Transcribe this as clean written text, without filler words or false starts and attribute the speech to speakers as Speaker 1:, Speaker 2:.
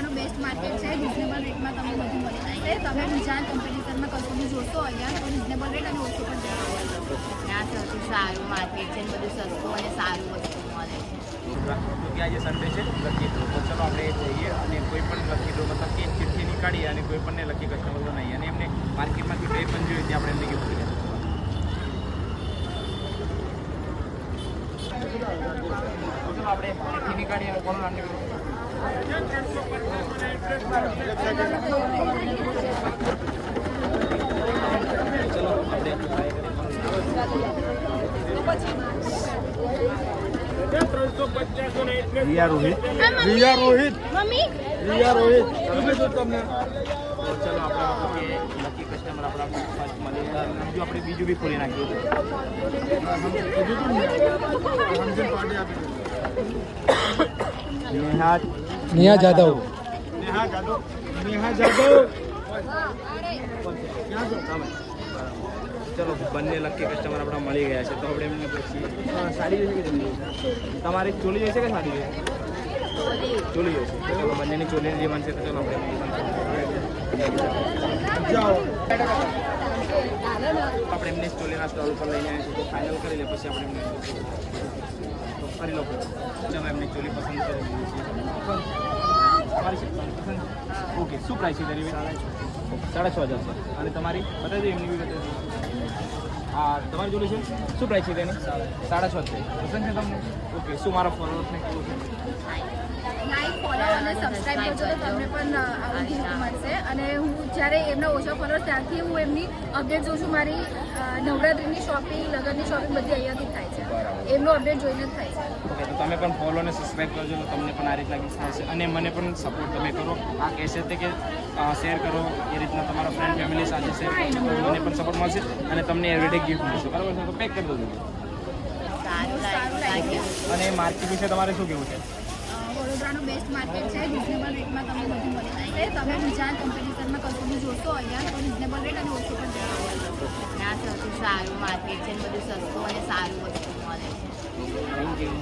Speaker 1: વડોદરાનું best market છે. Reasonable રેટમાં તમને બધું મળી જશે. તમે બીજા કમ્પેરિઝનમાં કશું બી જોશો અહીંયા તો રિઝનેબલ રેટ અને ઓછું પણ
Speaker 2: ત્યાં સૌથી સારું માર્કેટ છે, બધું સસ્તું અને સારું વસ્તુ મળે છે.
Speaker 3: તો કે આજે સન્ડે છે લકી ડ્રો, તો ચલો આપણે જઈએ અને કોઈ પણ લકી ડ્રો મતલબ કે ચિઠ્ઠી નીકાળીએ અને કોઈ પણને લકી કસ્ટમર બનાવીએ અને એમને માર્કેટમાંથી બે પણ જોઈએ ત્યાં આપણે એમને ગિફ્ટ કરીએ. તો ચલો આપણે ચિઠ્ઠી નીકાળીએ અને કોણ નામ રિયા રોહિત
Speaker 1: મમ્મી
Speaker 3: તમને ચલો આપણે લકી કસ્ટમર આપણા ફર્સ્ટ મળી જો આપણે બીજું બી ખોલી નાખ્યું
Speaker 4: नेहा जादव
Speaker 3: ચલો બંને લકી કસ્ટમર આપણા મળી ગયા છે તો આપણે એમને પૂછીએ સાડી જોઈશે કે જલ્દી તમારે ચોલી જોઈશે કે સાડી જોઈશે? ચોલી જોઈશે. ચલો બંનેની ચોલીની ડિમાન્ડ છે તો ચલો આપણે આપણે એમને ચોલીના સ્ટોલ ઉપર લઈને આવ્યા છીએ તો ફાઇનલ કરી લે પછી આપણે એમને તો ફરી લો ચલો એમને ચોલી પસંદ કરી તમારી પસંદ ઓકે શું પ્રાઇસ છે તારી? 6,500 છે અને તમારી બતાવી દો એમની બી બતાવી દો. હા તમારી જોડી છે શું પ્રાઇસ છે તેની? 6,500 છે. પસંદ છે તમને? ઓકે શું મારા ફોલોઅર્સને કેવું છે?
Speaker 1: લાઈક ફોલો અને સબસ્ક્રાઇબ કરજો તો તમને પણ આવું ગિફ્ટ મળશે. અને હું જ્યારે એમના ઓછા ફોલોઅર્સ ત્યારથી હું એમની અપડેટ જોઉં છું. મારી નવરાત્રિની શોપિંગ, લગ્નની શોપિંગ બધી અહીંયાથી થાય છે. એમનું અપડેટ જોઈને જ થાય છે.
Speaker 3: ઓકે તો તમે પણ ફોલો અને સબસ્ક્રાઈબ કરજો તો તમને પણ આ રીતના ગિફ્ટ મળશે અને મને પણ સપોર્ટ તમે કરો. આ કહેશે તે કે શેર કરો એ રીતના તમારા ફ્રેન્ડ ફેમિલી સાથે શેર કરો તો મને પણ સપોર્ટ મળશે અને તમને એવરીડે ગિફ્ટ મળશે. બરાબર છે તો પેક કરી દો
Speaker 2: સારું લાગ્યું.
Speaker 3: અને માર્કેટ વિશે તમારે શું કહેવું છે?
Speaker 1: વડોદરાનું બેસ્ટ માર્કેટ છે. રિઝનેબલ રેટમાં તમને બધું મળી જશે. તમે બીજા કમ્પેરિઝનમાં કશું બી જોશો અહીંયા તો રિઝનેબલ રેટ અને ઓછું પણ
Speaker 2: ત્યાં સૌથી સારું માર્કેટ છે, બધું સસ્તું અને સારું વસ્તુ મળે છે.
Speaker 3: Thank you.